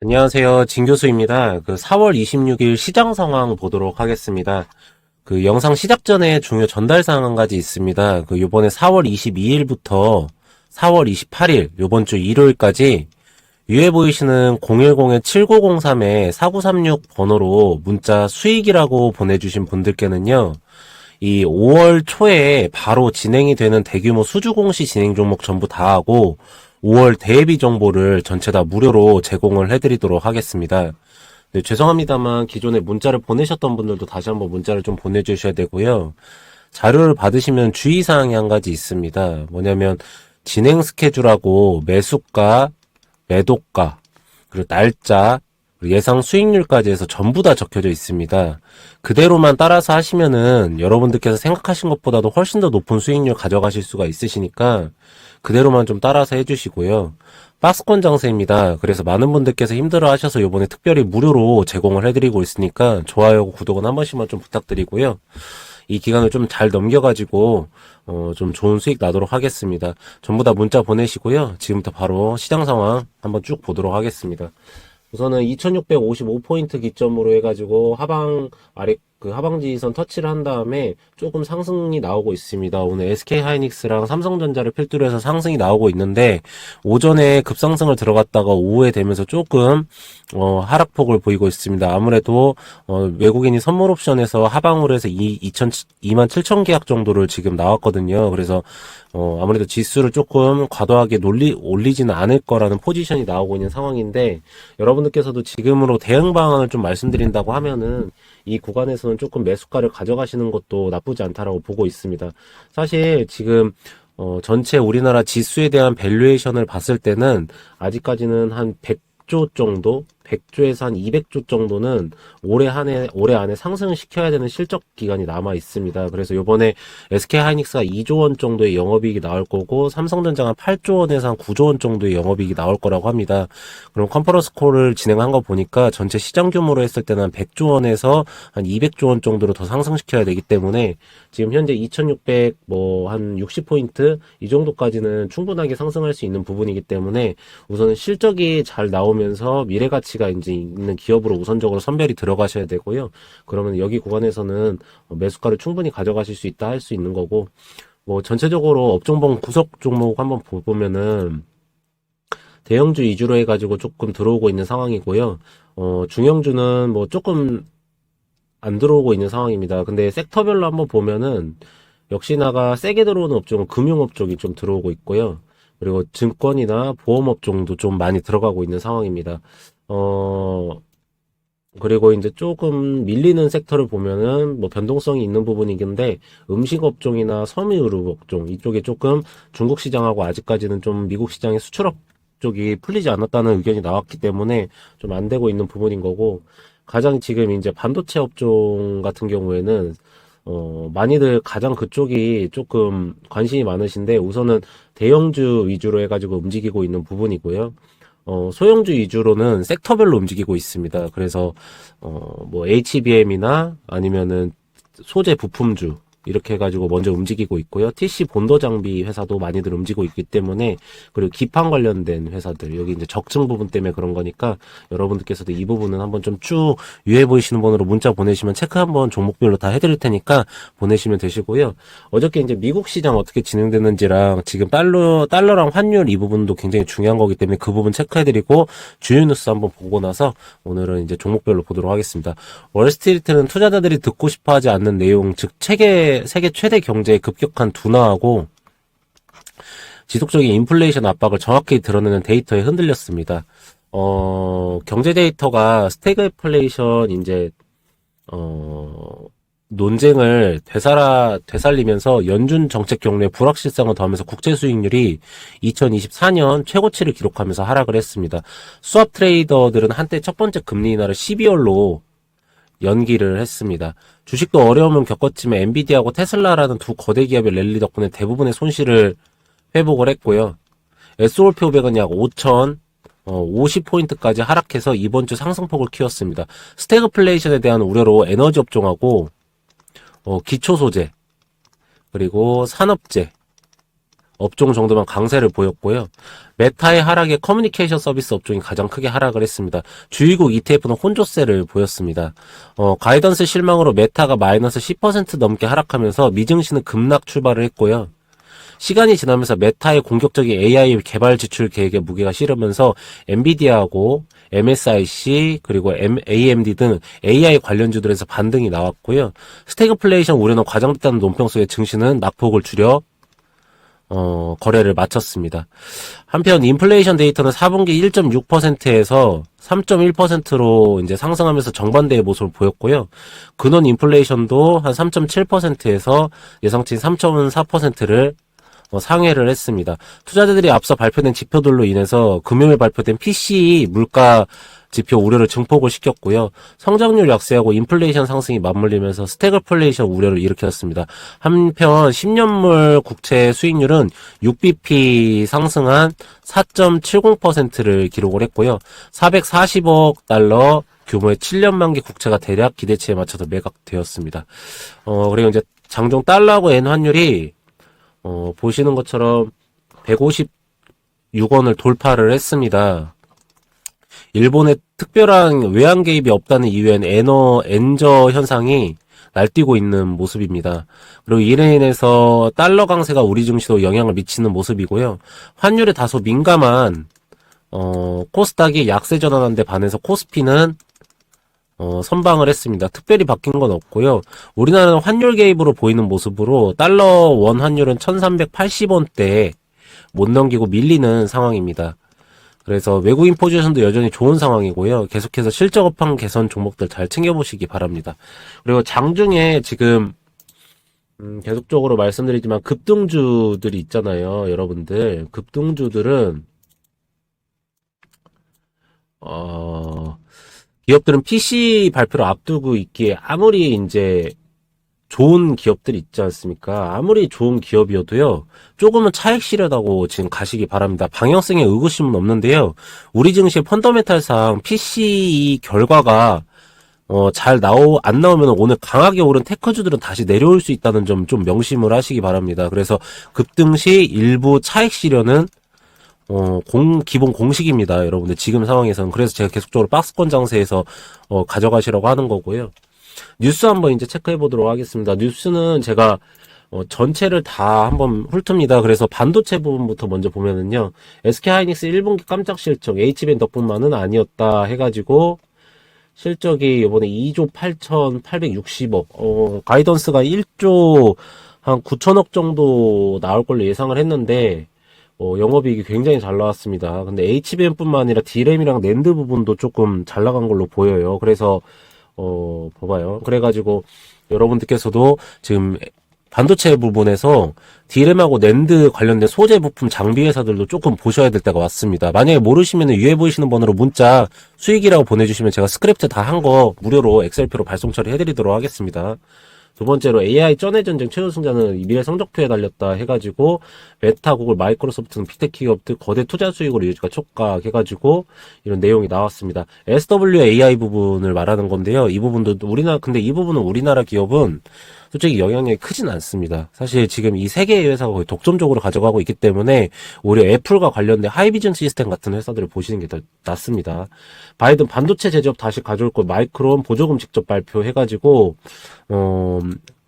안녕하세요. 진 교수입니다. 4월 26일 시장 상황 보도록 하겠습니다. 영상 시작 전에 중요 전달 사항 한 가지 있습니다. 요번에 4월 22일부터 4월 28일, 요번 주 일요일까지 위에 보이시는 010-7903-4936 번호로 문자 수익이라고 보내주신 분들께는요, 이 5월 초에 바로 진행이 되는 대규모 수주 공시 진행 종목 전부 다 하고 5월 대비 정보를 전체 다 무료로 제공을 해드리도록 하겠습니다. 네, 죄송합니다만 기존에 문자를 보내셨던 분들도 다시 한번 문자를 좀 보내주셔야 되고요. 자료를 받으시면 주의사항이 한 가지 있습니다. 뭐냐면 진행 스케줄하고 매수가, 매도가, 그리고 날짜, 그리고 예상 수익률까지 해서 전부 다 적혀져 있습니다. 그대로만 따라서 하시면은 여러분들께서 생각하신 것보다도 훨씬 더 높은 수익률 가져가실 수가 있으시니까 그대로만 좀 따라서 해주시고요. 박스권 장세입니다. 그래서 많은 분들께서 힘들어 하셔서 이번에 특별히 무료로 제공을 해드리고 있으니까 좋아요, 구독은 한 번씩만 좀 부탁드리고요. 이 기간을 좀 잘 넘겨가지고 좀 좋은 수익 나도록 하겠습니다. 전부 다 문자 보내시고요. 지금부터 바로 시장 상황 한번 쭉 보도록 하겠습니다. 우선은 2655포인트 기점으로 해가지고 하방지선 터치를 한 다음에 조금 상승이 나오고 있습니다. 오늘 SK하이닉스랑 삼성전자를 필두로 해서 상승이 나오고 있는데 오전에 급상승을 들어갔다가 오후에 되면서 조금 하락폭을 보이고 있습니다. 아무래도 외국인이 선물 옵션에서 하방으로 해서 27,000 계약 정도를 지금 나왔거든요. 그래서 아무래도 지수를 조금 과도하게 올리지는 않을 거라는 포지션이 나오고 있는 상황인데 여러분들께서도 지금으로 대응 방안을 좀 말씀드린다고 하면은 이 구간에서는 조금 매수가를 가져가시는 것도 나쁘지 않다라고 보고 있습니다. 사실 지금 전체 우리나라 지수에 대한 밸류에이션을 봤을 때는 아직까지는 한 100조 정도, 100조에서 한 200조 정도는 올해 안에 상승을 시켜야 되는 실적 기간이 남아 있습니다. 그래서 요번에 SK하이닉스가 2조 원 정도의 영업이익이 나올 거고 삼성전자가 8조 원에서 한 9조 원 정도의 영업이익이 나올 거라고 합니다. 그럼 컨퍼런스 콜을 진행한 거 보니까 전체 시장 규모로 했을 때는 한 100조 원에서 한 200조 원 정도로 더 상승시켜야 되기 때문에 지금 현재 2600 한 60포인트 이 정도까지는 충분하게 상승할 수 있는 부분이기 때문에 우선은 실적이 잘 나오면서 미래 가치가 이제 있는 기업으로 우선적으로 선별이 들어가셔야 되고요. 그러면 여기 구간에서는 매수가를 충분히 가져가실 수 있다 할 수 있는 거고 전체적으로 업종별 구석 종목 한번 보면은 대형주 위주로 해가지고 조금 들어오고 있는 상황이고요. 중형주는 조금 안 들어오고 있는 상황입니다. 근데 섹터별로 한번 보면은 역시나가 세게 들어오는 업종은 금융업 쪽이 좀 들어오고 있고요. 그리고 증권이나 보험업 종도 좀 많이 들어가고 있는 상황입니다. 그리고 이제 조금 밀리는 섹터를 보면은 변동성이 있는 부분이긴데 음식 업종이나 섬유유류 업종 이쪽에 조금 중국 시장하고 아직까지는 좀 미국 시장의 수출업 쪽이 풀리지 않았다는 의견이 나왔기 때문에 좀 안 되고 있는 부분인 거고 가장 지금 이제 반도체 업종 같은 경우에는 많이들 가장 그쪽이 조금 관심이 많으신데 우선은 대형주 위주로 해가지고 움직이고 있는 부분이고요. 소형주 위주로는 섹터별로 움직이고 있습니다. 그래서 HBM이나 아니면은 소재 부품주 이렇게 해가지고 먼저 움직이고 있고요. TC 본도 장비 회사도 많이들 움직이고 있기 때문에 그리고 기판 관련된 회사들 여기 이제 적층 부분 때문에 그런 거니까 여러분들께서도 이 부분은 한번 좀 쭉 위에 보이시는 번호로 문자 보내시면 체크 한번 종목별로 다 해드릴 테니까 보내시면 되시고요. 어저께 이제 미국 시장 어떻게 진행되는지랑 지금 달러랑 환율 이 부분도 굉장히 중요한 거기 때문에 그 부분 체크해드리고 주요 뉴스 한번 보고 나서 오늘은 이제 종목별로 보도록 하겠습니다. 월스트리트는 투자자들이 듣고 싶어 하지 않는 내용, 즉 세계 최대 경제의 급격한 둔화하고 지속적인 인플레이션 압박을 정확히 드러내는 데이터에 흔들렸습니다. 경제 데이터가 스태그플레이션 이제 논쟁을 되살리면서 연준 정책 경로에 불확실성을 더하면서 국제 수익률이 2024년 최고치를 기록하면서 하락을 했습니다. 수압 트레이더들은 한때 첫 번째 금리 인하를 12월로 연기를 했습니다. 주식도 어려움을 겪었지만 엔비디아하고 테슬라라는 두 거대 기업의 랠리 덕분에 대부분의 손실을 회복을 했고요. S&P 500은 약 50포인트까지 하락해서 이번 주 상승폭을 키웠습니다. 스태그플레이션에 대한 우려로 에너지 업종하고 기초소재 그리고 산업재 업종 정도만 강세를 보였고요. 메타의 하락에 커뮤니케이션 서비스 업종이 가장 크게 하락을 했습니다. 주의국 ETF는 혼조세를 보였습니다. 가이던스 실망으로 메타가 마이너스 10% 넘게 하락하면서 미증시는 급락 출발을 했고요. 시간이 지나면서 메타의 공격적인 AI 개발 지출 계획에 무게가 실으면서 엔비디아하고 MSIC 그리고 AMD 등 AI 관련주들에서 반등이 나왔고요. 스태그플레이션 우려는 과장됐다는 논평 속에 증시는 낙폭을 줄여 거래를 마쳤습니다. 한편 인플레이션 데이터는 4분기 1.6%에서 3.1%로 이제 상승하면서 정반대의 모습을 보였고요. 근원 인플레이션도 한 3.7%에서 예상치인 3.4%를 상회를 했습니다. 투자자들이 앞서 발표된 지표들로 인해서 금요일 발표된 PCE 물가 지표 우려를 증폭을 시켰고요. 성장률 약세하고 인플레이션 상승이 맞물리면서 스태그플레이션 우려를 일으켰습니다. 한편 10년물 국채 수익률은 6bp 상승한 4.70%를 기록을 했고요. 440억 달러 규모의 7년 만기 국채가 대략 기대치에 맞춰서 매각되었습니다. 그리고 이제 장중 달러하고 엔 환율이 보시는 것처럼 156원을 돌파를 했습니다. 일본의 특별한 외환 개입이 없다는 이유엔 엔저 현상이 날뛰고 있는 모습입니다. 그리고 이에 인해서 달러 강세가 우리 증시도 영향을 미치는 모습이고요. 환율에 다소 민감한 코스닥이 약세 전환한 데 반해서 코스피는 선방을 했습니다. 특별히 바뀐 건 없고요. 우리나라는 환율 개입으로 보이는 모습으로 달러 원 환율은 1380원대에 못 넘기고 밀리는 상황입니다. 그래서 외국인 포지션도 여전히 좋은 상황이고요. 계속해서 실적 업황 개선 종목들 잘 챙겨보시기 바랍니다. 그리고 장중에 지금 계속적으로 말씀드리지만 급등주들이 있잖아요. 여러분들 급등주들은 기업들은 PC 발표를 앞두고 있기에 아무리 이제 좋은 기업들이 있지 않습니까? 아무리 좋은 기업이어도요, 조금은 차익 실현하고 지금 가시기 바랍니다. 방향성에 의구심은 없는데요, 우리 증시 펀더멘탈상 PCE 결과가 안 나오면 오늘 강하게 오른 테크주들은 다시 내려올 수 있다는 점 좀 명심을 하시기 바랍니다. 그래서 급등 시 일부 차익 실현은 기본 공식입니다. 여러분들 지금 상황에서는. 그래서 제가 계속적으로 박스권 장세에서 가져가시라고 하는 거고요. 뉴스 한번 이제 체크해 보도록 하겠습니다. 뉴스는 제가 전체를 다 한번 훑습니다. 그래서 반도체 부분부터 먼저 보면은요. SK하이닉스 1분기 깜짝 실적 H밴 덕분만은 아니었다 해가지고 실적이 이번에 2조 8,860억 가이던스가 1조 한 9천억 정도 나올 걸로 예상을 했는데 영업이익이 굉장히 잘 나왔습니다. 근데 HBM뿐만 아니라 D램이랑 낸드 부분도 조금 잘 나간 걸로 보여요. 그래서 봐봐요. 그래가지고 여러분들께서도 지금 반도체 부분에서 D램하고 낸드 관련된 소재 부품 장비 회사들도 조금 보셔야 될 때가 왔습니다. 만약에 모르시면 위에 보이시는 번호로 문자 수익이라고 보내주시면 제가 스크립트 다 한 거 무료로 엑셀표로 발송 처리해드리도록 하겠습니다. 두 번째로 AI 쩐의 전쟁 최우 승자는 미래 성적표에 달렸다 해가지고 메타, 구글, 마이크로소프트는 빅테크 기업들 거대 투자 수익으로 유지가 촉각 해가지고 이런 내용이 나왔습니다. SWAI 부분을 말하는 건데요. 이 부분도 근데 이 부분은 우리나라 기업은 솔직히 영향력이 크진 않습니다. 사실 지금 이 세 개의 회사가 거의 독점적으로 가져가고 있기 때문에 오히려 애플과 관련된 하이비전 시스템 같은 회사들을 보시는 게 더 낫습니다. 바이든 반도체 제조업 다시 가져올 거 마이크론 보조금 직접 발표해가지고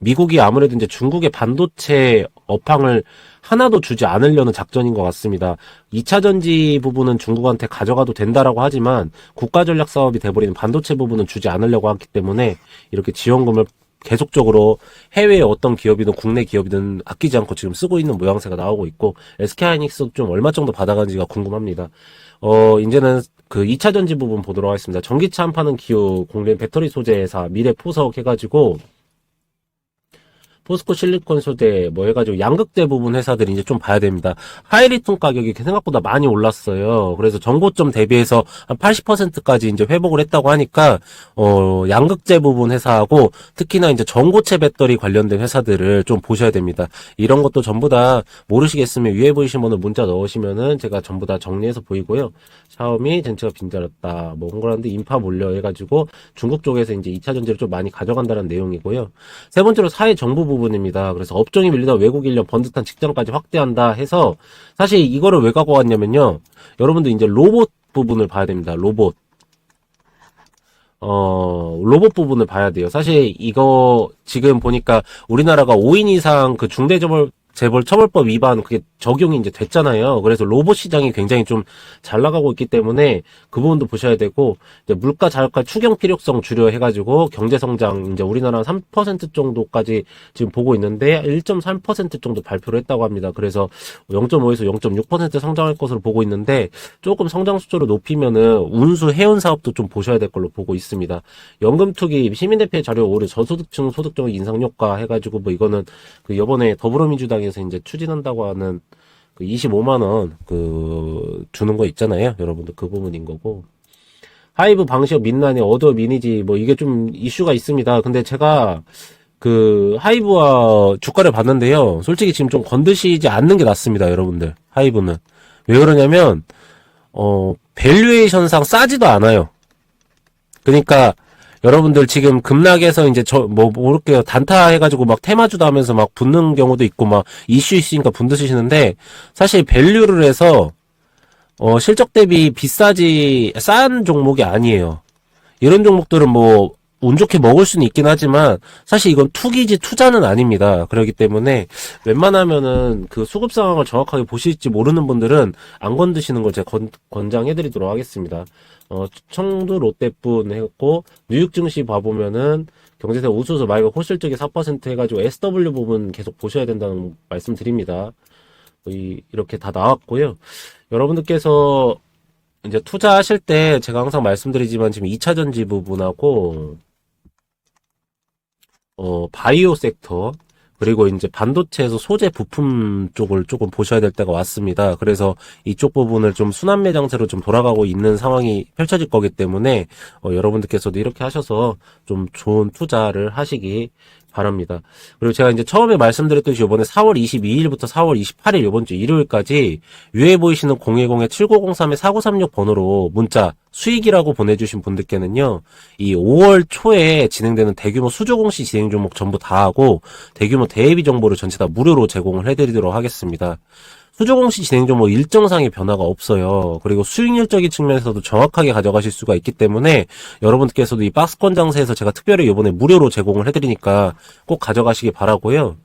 미국이 아무래도 이제 중국의 반도체 업황을 하나도 주지 않으려는 작전인 것 같습니다. 2차 전지 부분은 중국한테 가져가도 된다라고 하지만 국가 전략 사업이 돼버리는 반도체 부분은 주지 않으려고 하기 때문에 이렇게 지원금을 계속적으로 해외의 어떤 기업이든 국내 기업이든 아끼지 않고 지금 쓰고 있는 모양새가 나오고 있고 SK하이닉스도 좀 얼마 정도 받아가는지가 궁금합니다. 이제는 그 2차 전지 부분 보도록 하겠습니다. 전기차 안 파는 기후 공린 배터리 소재 회사 미래 포석 해가지고 포스코 실리콘 소재 해가지고 양극재 부분 회사들이 이제 좀 봐야 됩니다. 하이리튬 가격이 생각보다 많이 올랐어요. 그래서 전고점 대비해서 한 80%까지 이제 회복을 했다고 하니까 양극재 부분 회사하고 특히나 이제 전고체 배터리 관련된 회사들을 좀 보셔야 됩니다. 이런 것도 전부 다 모르시겠으면 위에 보이신 번호 문자 넣으시면은 제가 전부 다 정리해서 보이고요. 샤오미 젠츠가 빈자랐다. 옹그란드 인파 몰려 해가지고 중국 쪽에서 이제 2차 전지를 좀 많이 가져간다는 내용이고요. 세 번째로 사회 정부 부분 부분입니다. 그래서 업종이 밀리다 외국 인력 번듯한 직장까지 확대한다 해서 사실 이거를 왜 갖고 왔냐면요. 여러분들 이제 로봇 부분을 봐야 됩니다. 로봇. 로봇 부분을 봐야 돼요. 사실 이거 지금 보니까 우리나라가 5인 이상 그 재벌 처벌법 위반 그게 적용이 이제 됐잖아요. 그래서 로봇 시장이 굉장히 좀 잘 나가고 있기 때문에 그 부분도 보셔야 되고, 이제 물가 자극할 추경 필요성 주려해가지고 경제 성장 이제 우리나라 3% 정도까지 지금 보고 있는데 1.3% 정도 발표를 했다고 합니다. 그래서 0.5에서 0.6% 성장할 것으로 보고 있는데 조금 성장 수조를 높이면은 운수 해운 사업도 좀 보셔야 될 걸로 보고 있습니다. 연금 투기 시민대표 자료 오류 저소득층 소득적 인상 효과 해가지고 뭐 이거는 그 이번에 더불어민주당에서 이제 추진한다고 하는 그 25만원 주는 거 있잖아요. 여러분들 그 부분인 거고. 하이브 방시업 민란에 어드업 이니지 뭐 이게 좀 이슈가 있습니다. 근데 제가 그 하이브와 주가를 봤는데요. 솔직히 지금 좀 건드시지 않는 게 낫습니다. 여러분들. 하이브는. 왜 그러냐면 밸류에이션상 싸지도 않아요. 그러니까 여러분들 지금 급락해서 이제 모를게요. 단타 해가지고 막 테마주도 하면서 막 붙는 경우도 있고 막 이슈 있으니까 분드시는데 사실 밸류를 해서 실적 대비 싼 종목이 아니에요. 이런 종목들은 뭐 운 좋게 먹을 수는 있긴 하지만 사실 이건 투기지 투자는 아닙니다. 그렇기 때문에 웬만하면은 그 수급 상황을 정확하게 보실지 모르는 분들은 안 건드시는 걸 제가 권장해드리도록 하겠습니다. 청두 롯데뿐 했고 뉴욕 증시 봐보면은 경제세 우수수 말고 호실적이 4% 해가지고 SW 부분 계속 보셔야 된다는 말씀 드립니다. 이렇게 다 나왔고요. 여러분들께서 이제 투자하실 때 제가 항상 말씀드리지만 지금 2차전지 부분하고 바이오 섹터 그리고 이제 반도체에서 소재 부품 쪽을 조금 보셔야 될 때가 왔습니다. 그래서 이쪽 부분을 좀 순환 매장세로 좀 돌아가고 있는 상황이 펼쳐질 거기 때문에 여러분들께서도 이렇게 하셔서 좀 좋은 투자를 하시기 바랍니다. 그리고 제가 이제 처음에 말씀드렸듯이 이번에 4월 22일부터 4월 28일 이번 주 일요일까지 위에 보이시는 010-7903-4936 번호로 문자 수익이라고 보내주신 분들께는요, 이 5월 초에 진행되는 대규모 수조공시 진행 종목 전부 다 하고 대규모 대예비 정보를 전체 다 무료로 제공을 해드리도록 하겠습니다. 수조공시 진행 종목 일정상의 변화가 없어요. 그리고 수익률적인 측면에서도 정확하게 가져가실 수가 있기 때문에 여러분들께서도 이 박스권 장세에서 제가 특별히 이번에 무료로 제공을 해드리니까 꼭 가져가시기 바라고요.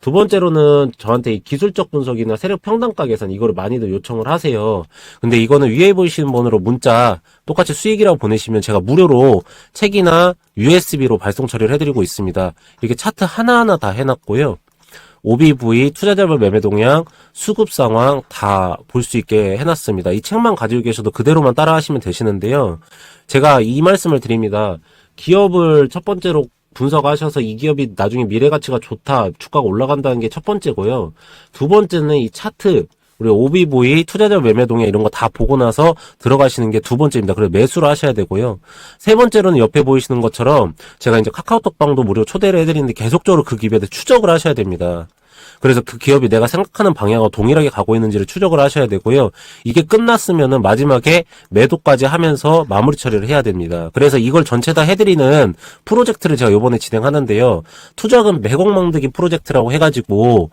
두 번째로는 저한테 이 기술적 분석이나 세력 평단가 계산 이거를 많이들 요청을 하세요. 근데 이거는 위에 보이시는 번호로 문자 똑같이 수익이라고 보내시면 제가 무료로 책이나 USB로 발송 처리를 해드리고 있습니다. 이렇게 차트 하나하나 다 해놨고요. OBV, 투자자별 매매 동향, 수급 상황 다 볼 수 있게 해놨습니다. 이 책만 가지고 계셔도 그대로만 따라 하시면 되시는데요. 제가 이 말씀을 드립니다. 기업을 첫 번째로 분석하셔서 이 기업이 나중에 미래 가치가 좋다, 주가가 올라간다는 게 첫 번째고요. 두 번째는 이 차트, 우리 OBV, 투자자 매매 동향 이런 거 다 보고 나서 들어가시는 게 두 번째입니다. 그래서 매수를 하셔야 되고요. 세 번째로는 옆에 보이시는 것처럼 제가 이제 카카오톡방도 무료 초대를 해드리는데 계속적으로 그 기업에 대해 추적을 하셔야 됩니다. 그래서 그 기업이 내가 생각하는 방향과 동일하게 가고 있는지를 추적을 하셔야 되고요. 이게 끝났으면은 마지막에 매도까지 하면서 마무리 처리를 해야 됩니다. 그래서 이걸 전체 다 해드리는 프로젝트를 제가 이번에 진행하는데요. 투자금 100억 만들기 프로젝트라고 해가지고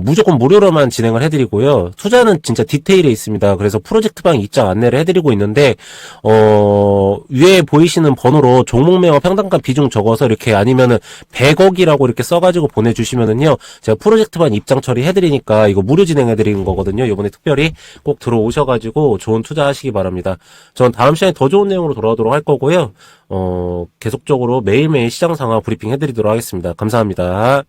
무조건 무료로만 진행을 해드리고요. 투자는 진짜 디테일에 있습니다. 그래서 프로젝트방 입장 안내를 해드리고 있는데 위에 보이시는 번호로 종목명과 평단가 비중 적어서 이렇게 아니면은 100억이라고 이렇게 써가지고 보내주시면은요. 제가 프로젝트만 입장 처리해드리니까 이거 무료 진행해드리는 거거든요. 이번에 특별히 꼭 들어오셔가지고 좋은 투자하시기 바랍니다. 전 다음 시간에 더 좋은 내용으로 돌아오도록 할 거고요. 계속적으로 매일매일 시장 상황 브리핑 해드리도록 하겠습니다. 감사합니다.